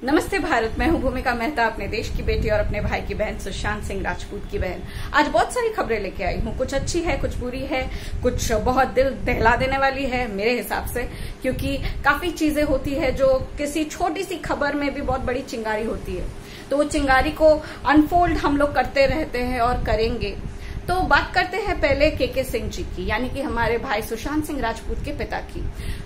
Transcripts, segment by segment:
नमस्ते भारत, मैं हूं भूमिका मेहता, अपने देश की बेटी और अपने भाई की बहन सुशांत सिंह राजपूत की बहन। आज बहुत सारी खबरें लेके आई हूं, कुछ अच्छी है, कुछ बुरी है, कुछ बहुत दिल दहला देने वाली है मेरे हिसाब से, क्योंकि काफी चीजें होती है जो किसी छोटी सी खबर में भी बहुत बड़ी चिंगारी होती है। तो वो चिंगारी को अनफोल्ड हम लोग करते रहते हैं और करेंगे। तो बात करते हैं पहले के सिंह जी की, यानी कि हमारे भाई सुशांत सिंह राजपूत के पिता की।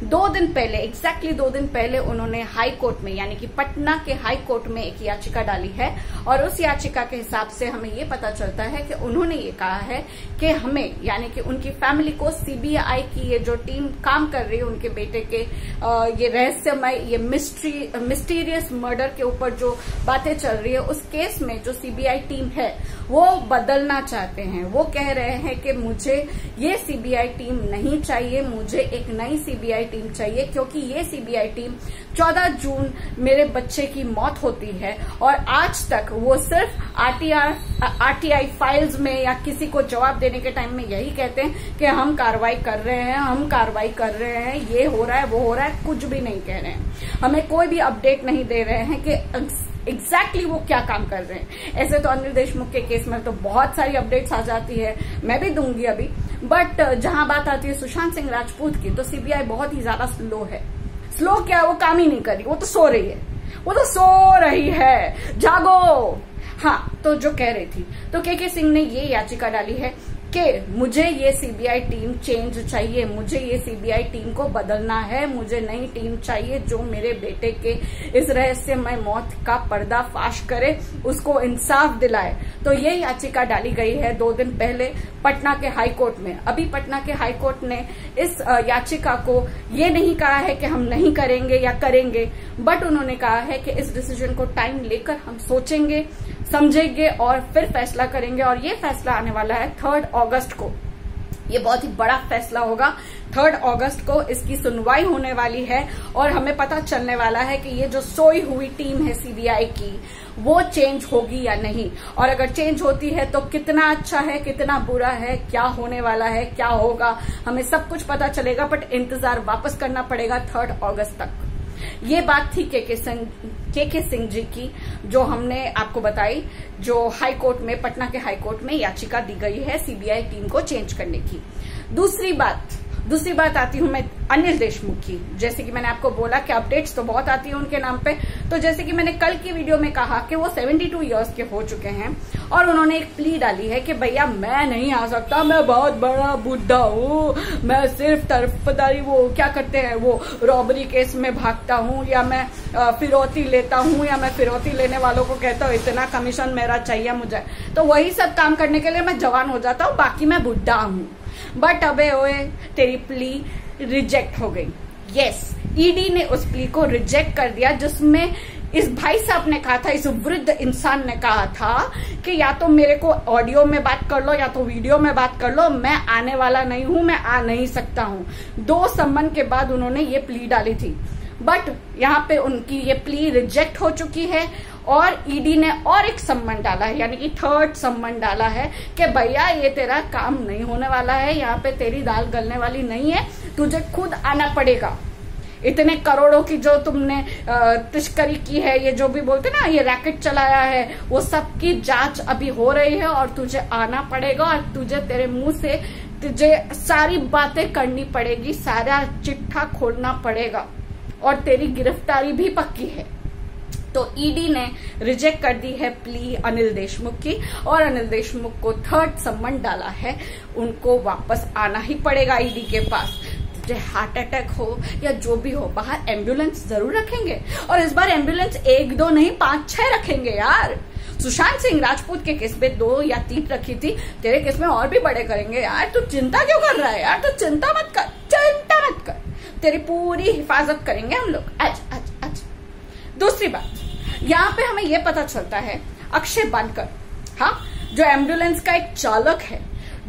2 दिन पहले, एग्जैक्टली 2 दिन पहले उन्होंने हाई कोर्ट में, यानी कि पटना के हाई कोर्ट में एक याचिका डाली है और उस याचिका के हिसाब से हमें ये पता चलता है कि उन्होंने ये कहा है कि हमें, यानी कि उनकी फैमिली को, सीबीआई की ये जो टीम काम कर रही है उनके बेटे के ये रहस्यमय, ये मिस्टीरियस मर्डर के ऊपर जो बातें चल रही है, उस केस में जो सीबीआई टीम है वो बदलना चाहते हैं। वो कह रहे हैं कि मुझे ये सीबीआई टीम नहीं चाहिए, मुझे एक नई सीबीआई टीम चाहिए, क्योंकि ये सीबीआई टीम 14 जून मेरे बच्चे की मौत होती है और आज तक वो सिर्फ आरटीआई फाइल्स में या किसी को जवाब देने के टाइम में यही कहते हैं कि हम कार्रवाई कर रहे हैं, हम कार्रवाई कर रहे हैं, ये हो रहा है, वो हो रहा है, कुछ भी नहीं कह रहे हैं। हमें कोई भी अपडेट नहीं दे रहे हैं कि एग्जैक्टली वो क्या काम कर रहे हैं। ऐसे तो अनिल देशमुख के केस में तो बहुत सारी अपडेट्स आ जाती है, मैं भी दूंगी अभी, बट जहां बात आती है सुशांत सिंह राजपूत की, तो सीबीआई बहुत ही ज्यादा स्लो है। स्लो क्या, वो काम ही नहीं कर रही, वो तो सो रही है, वो तो सो रही है, जागो। हाँ, तो जो कह रही थी, तो के सिंह ने ये याचिका डाली है कि मुझे ये सीबीआई टीम चेंज चाहिए, मुझे ये सीबीआई टीम को बदलना है, मुझे नई टीम चाहिए जो मेरे बेटे के इस रहस्यमय मौत का पर्दाफाश करे, उसको इंसाफ दिलाए। तो ये याचिका डाली गई है 2 दिन पहले पटना के हाई कोर्ट में। अभी पटना के हाई कोर्ट ने इस याचिका को ये नहीं कहा है कि हम नहीं करेंगे या करेंगे, बट उन्होंने कहा है कि इस डिसीजन को टाइम लेकर हम सोचेंगे, समझेंगे और फिर फैसला करेंगे। और ये फैसला आने वाला है 3 अगस्त को। ये बहुत ही बड़ा फैसला होगा। 3 अगस्त को इसकी सुनवाई होने वाली है और हमें पता चलने वाला है कि ये जो सोई हुई टीम है सीबीआई की, वो चेंज होगी या नहीं, और अगर चेंज होती है तो कितना अच्छा है, कितना बुरा है, क्या होने वाला है, क्या होगा, हमें सब कुछ पता चलेगा। बट इंतजार वापस करना पड़ेगा 3 अगस्त तक। ये बात थी के सिंह जी की, जो हमने आपको बताई, जो हाई कोर्ट में, पटना के हाई कोर्ट में याचिका दी गई है सीबीआई टीम को चेंज करने की। दूसरी बात आती हूं मैं अनिल देशमुख की। जैसे कि मैंने आपको बोला कि अपडेट्स तो बहुत आती है उनके नाम पे, तो जैसे कि मैंने कल की वीडियो में कहा कि वो 72 इयर्स के हो चुके हैं और उन्होंने एक प्ली डाली है कि भैया मैं नहीं आ सकता, मैं बहुत बड़ा बुढ़ा हूँ, मैं सिर्फ तरफदारी, वो क्या करते हैं, वो रॉबरी केस में भागता हूँ, या मैं फिरौती लेता हूँ, या मैं फिरौती लेने वालों को कहता हूँ इतना कमीशन मेरा चाहिए मुझे, तो वही सब काम करने के लिए मैं जवान हो जाता हूँ, बाकी मैं बुढ़ा हूँ। बट अबे ओए, तेरी प्ली रिजेक्ट हो गई। यस, ईडी ने उस प्ली को रिजेक्ट कर दिया, जिसमें इस भाई साहब ने कहा था, इस वृद्ध इंसान ने कहा था कि या तो मेरे को ऑडियो में बात कर लो या तो वीडियो में बात कर लो, मैं आने वाला नहीं हूं, मैं आ नहीं सकता हूं। 2 सम्मन के बाद उन्होंने ये प्ली डाली थी, बट यहाँ पे उनकी ये प्ली रिजेक्ट हो चुकी है और ईडी ने और एक सम्मन डाला है, यानी कि 3rd सम्मन डाला है कि भैया ये तेरा काम नहीं होने वाला है, यहाँ पे तेरी दाल गलने वाली नहीं है, तुझे खुद आना पड़ेगा। इतने करोड़ों की जो तुमने तस्करी की है, ये जो भी बोलते ना, ये रैकेट चलाया है, वो सब की जांच अभी हो रही है और तुझे आना पड़ेगा और तुझे, तेरे मुंह से तुझे सारी बातें करनी पड़ेगी, सारा चिट्ठा खोलना पड़ेगा और तेरी गिरफ्तारी भी पक्की है। तो ईडी ने रिजेक्ट कर दी है प्ली अनिल देशमुख की और अनिल देशमुख को 3rd सम्मन डाला है, उनको वापस आना ही पड़ेगा ईडी के पास। तुझे हार्ट अटैक हो या जो भी हो, बाहर एम्बुलेंस जरूर रखेंगे, और इस बार एम्बुलेंस 1-2 नहीं 5-6 रखेंगे यार। सुशांत सिंह राजपूत के केस में 2 या 3 रखी थी, तेरे केस में और भी बड़े करेंगे यार। तू चिंता क्यों कर रहा है यार, तू चिंता मत कर, तेरी पूरी हिफाजत करेंगे हम लोग। आज दूसरी बात, यहाँ पे हमें ये पता चलता है, अक्षय बानकर, हाँ, जो एम्बुलेंस का एक चालक है,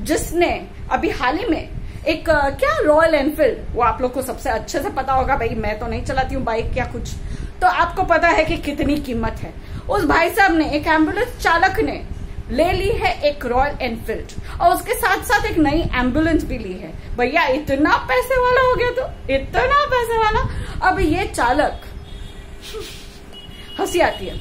जिसने अभी हाल ही में एक क्या रॉयल एनफील्ड, वो आप लोग को सबसे अच्छे से पता होगा, भाई मैं तो नहीं चलाती हूँ बाइक या कुछ, तो आपको पता है कि कितनी कीमत है। उस भाई साहब ने, एक एम्बुलेंस चालक ने ले ली है एक रॉयल एनफील्ड और उसके साथ साथ एक नई एम्बुलेंस भी ली है। भैया इतना पैसे वाला हो गया, तो इतना पैसे वाला। अब ये चालक हंसी आती है।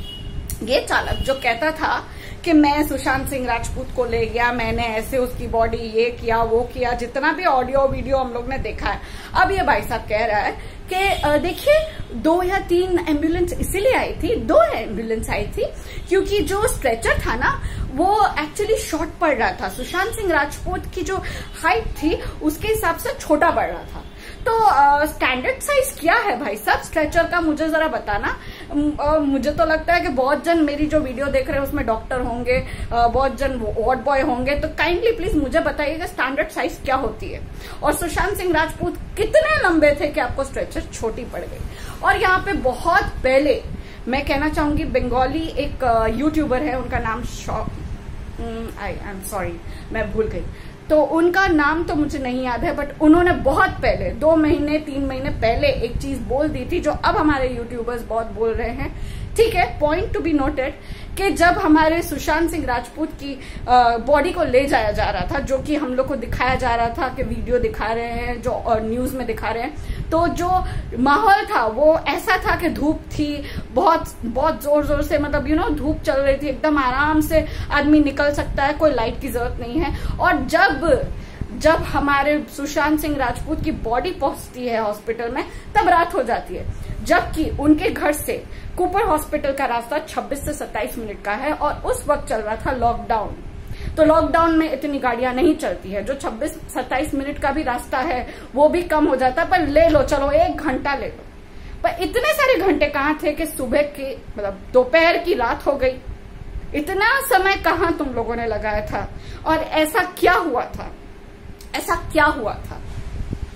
ये चालक जो कहता था कि मैं सुशांत सिंह राजपूत को ले गया, मैंने ऐसे उसकी बॉडी ये किया वो किया, जितना भी ऑडियो वीडियो हम लोग ने देखा है, अब ये भाई साहब कह रहा है कि देखिए 2 या 3 एम्बुलेंस इसीलिए आई थी, 2 एम्बुलेंस आई थी क्योंकि जो स्ट्रेचर था ना वो एक्चुअली शॉर्ट पड़ रहा था। सुशांत सिंह राजपूत की जो हाइट थी उसके हिसाब से छोटा पड़ रहा था। तो स्टैंडर्ड साइज क्या है भाई साहब स्ट्रेचर का, मुझे जरा बताना। मुझे तो लगता है कि बहुत जन मेरी जो वीडियो देख रहे हैं उसमें डॉक्टर होंगे, बहुत जन वार्ड बॉय होंगे, तो काइंडली प्लीज मुझे बताइएगा स्टैंडर्ड साइज क्या होती है और सुशांत सिंह राजपूत कितने लंबे थे कि आपको स्ट्रेचर छोटी पड़ गई। और यहाँ पे बहुत पहले मैं कहना चाहूंगी, बंगाली एक यूट्यूबर है, उनका नाम आई एम सॉरी मैं भूल गई, तो उनका नाम तो मुझे नहीं याद है, बट उन्होंने बहुत पहले 2 महीने 3 महीने पहले एक चीज बोल दी थी जो अब हमारे यूट्यूबर्स बहुत बोल रहे हैं। ठीक है, पॉइंट टू बी नोटेड कि जब हमारे सुशांत सिंह राजपूत की बॉडी को ले जाया जा रहा था, जो कि हम लोग को दिखाया जा रहा था कि वीडियो दिखा रहे हैं, जो न्यूज में दिखा रहे हैं, तो जो माहौल था वो ऐसा था कि धूप थी, बहुत बहुत जोर जोर से, मतलब धूप चल रही थी, एकदम आराम से आदमी निकल सकता है, कोई लाइट की जरूरत नहीं है। और जब हमारे सुशांत सिंह राजपूत की बॉडी पहुंचती है हॉस्पिटल में तब रात हो जाती है, जबकि उनके घर से कूपर हॉस्पिटल का रास्ता 26 से 27 मिनट का है और उस वक्त चल रहा था लॉकडाउन। तो लॉकडाउन में इतनी गाड़ियां नहीं चलती है, जो 26-27 मिनट का भी रास्ता है वो भी कम हो जाता है, पर ले लो चलो 1 घंटा ले लो, पर इतने सारे घंटे कहाँ थे कि सुबह की मतलब दोपहर की रात हो गई, इतना समय कहाँ तुम लोगों ने लगाया था। और ऐसा क्या हुआ था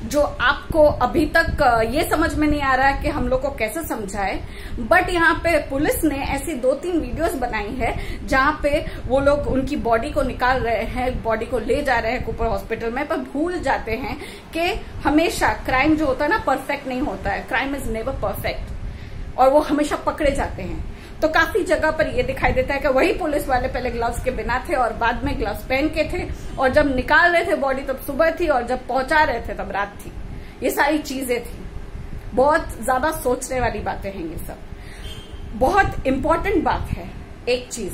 जो आपको अभी तक ये समझ में नहीं आ रहा है कि हम लोग को कैसे समझाए। बट यहाँ पे पुलिस ने ऐसी 2-3 वीडियोस बनाई है जहाँ पे वो लोग उनकी बॉडी को निकाल रहे हैं, बॉडी को ले जा रहे हैं कूपर हॉस्पिटल में, पर भूल जाते हैं कि हमेशा क्राइम जो होता है ना परफेक्ट नहीं होता है, क्राइम इज नेवर परफेक्ट, और वो हमेशा पकड़े जाते हैं। तो काफी जगह पर ये दिखाई देता है कि वही पुलिस वाले पहले ग्लव्स के बिना थे और बाद में ग्लव्स पहन के थे, और जब निकाल रहे थे बॉडी तब सुबह थी और जब पहुंचा रहे थे तब रात थी। ये सारी चीजें थी, बहुत ज्यादा सोचने वाली बातें हैं ये सब। बहुत इंपॉर्टेंट बात है एक चीज,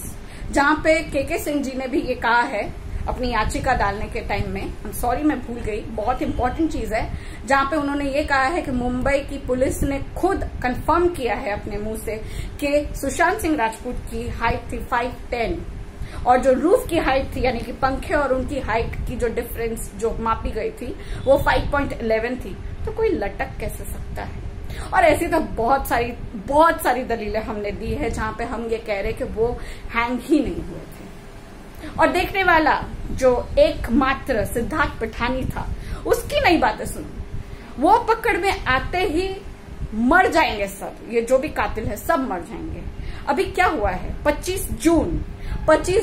जहां पे के सिंह जी ने भी ये कहा है अपनी याचिका डालने के टाइम में, I'm सॉरी मैं भूल गई, बहुत इंपॉर्टेंट चीज है, जहां पे उन्होंने ये कहा है कि मुंबई की पुलिस ने खुद कंफर्म किया है अपने मुंह से कि सुशांत सिंह राजपूत की हाइट थी 5'10", और जो रूफ की हाइट थी यानी कि पंखे और उनकी हाइट की जो डिफरेंस जो मापी गई थी वो 5.11 थी। तो कोई लटक कैसे सकता है। और ऐसी तो बहुत सारी दलीलें हमने दी है जहां पे हम ये कह रहे कि वो हैंग ही नहीं हुए थे। और देखने वाला जो एकमात्र सिद्धार्थ पिठानी था उसकी नई बातें सुनो, वो पकड़ में आते ही मर जाएंगे सब, ये जो भी कातिल है सब मर जाएंगे। अभी क्या हुआ है, 25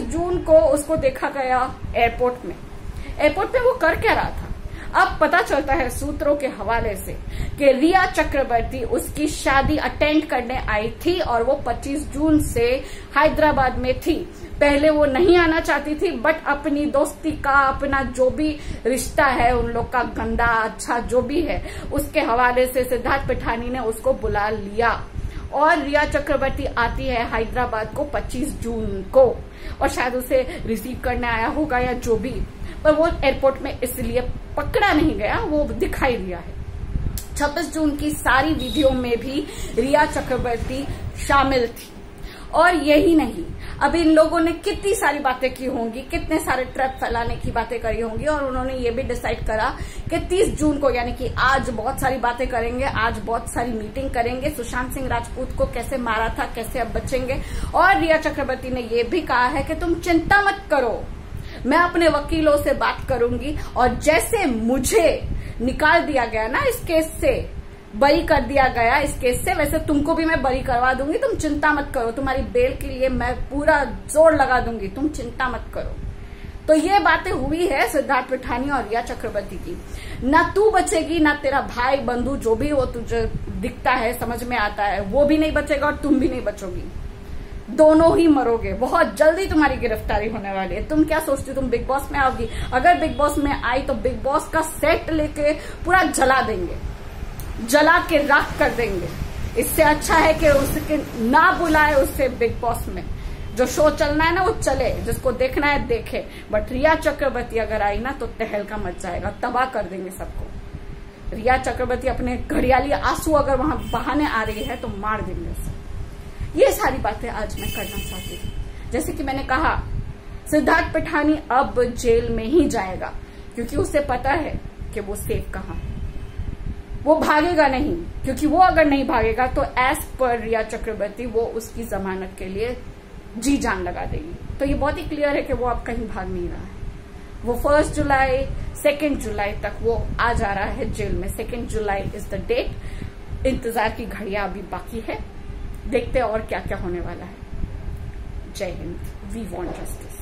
जून को उसको देखा गया एयरपोर्ट पे वो कर क्या रहा था। अब पता चलता है सूत्रों के हवाले से कि रिया चक्रवर्ती उसकी शादी अटेंड करने आई थी और वो 25 जून से हैदराबाद में थी। पहले वो नहीं आना चाहती थी, बट अपनी दोस्ती का, अपना जो भी रिश्ता है उन लोग का गंदा अच्छा जो भी है, उसके हवाले से सिद्धार्थ पिठानी ने उसको बुला लिया और रिया चक्रवर्ती आती है हैदराबाद को 25 जून को, और शायद उसे रिसीव करने आया होगा या जो भी, पर वो एयरपोर्ट में इसलिए पकड़ा नहीं गया, वो दिखाई दिया है। 26 जून की सारी वीडियो में भी रिया चक्रवर्ती शामिल थी। और यही नहीं, अब इन लोगों ने कितनी सारी बातें की होंगी, कितने सारे ट्रैप फैलाने की बातें करी होंगी, और उन्होंने ये भी डिसाइड करा कि 30 जून को यानी कि आज बहुत सारी बातें करेंगे, आज बहुत सारी मीटिंग करेंगे, सुशांत सिंह राजपूत को कैसे मारा था, कैसे अब बचेंगे। और रिया चक्रवर्ती ने ये भी कहा है कि तुम चिंता मत करो, मैं अपने वकीलों से बात करूंगी, और जैसे मुझे निकाल दिया गया ना इस केस से, बरी कर दिया गया इस केस से, वैसे तुमको भी मैं बरी करवा दूंगी, तुम चिंता मत करो, तुम्हारी बेल के लिए मैं पूरा जोर लगा दूंगी, तुम चिंता मत करो। तो ये बातें हुई है सिद्धार्थ पिठानी और रिया चक्रवर्ती की। ना तू बचेगी, ना तेरा भाई बंधु जो भी वो तुझे दिखता है समझ में आता है वो भी नहीं बचेगा, और तुम भी नहीं बचोगी, दोनों ही मरोगे। बहुत जल्दी तुम्हारी गिरफ्तारी होने वाली है। तुम क्या सोचती हो तुम बिग बॉस में आओगी? अगर बिग बॉस में आई तो बिग बॉस का सेट लेके पूरा जला देंगे, जला के राख कर देंगे। इससे अच्छा है कि उसके ना बुलाए उससे बिग बॉस में। जो शो चलना है ना वो चले, जिसको देखना है देखे। बट रिया चक्रवर्ती अगर आई ना तो तहलका मच जाएगा, तबाह कर देंगे सबको। रिया चक्रवर्ती अपने घड़ियाली आंसू अगर वहां बहाने आ रही है तो मार देंगे उसे। ये सारी बातें आज मैं करना चाहती थी। जैसे कि मैंने कहा, सिद्धार्थ पिठानी अब जेल में ही जाएगा, क्योंकि उसे पता है कि वो सेफ कहां है। वो भागेगा नहीं, क्योंकि वो अगर नहीं भागेगा तो एज पर रिया चक्रवर्ती वो उसकी जमानत के लिए जी जान लगा देगी। तो ये बहुत ही क्लियर है कि वो अब कहीं भाग नहीं रहा है। वो 1 जुलाई 2 जुलाई तक वो आ जा रहा है जेल में। 2 जुलाई इज द डेट। इंतजार की घड़ियां अभी बाकी है, देखते हैं और क्या क्या होने वाला है। जय हिंद। We want justice.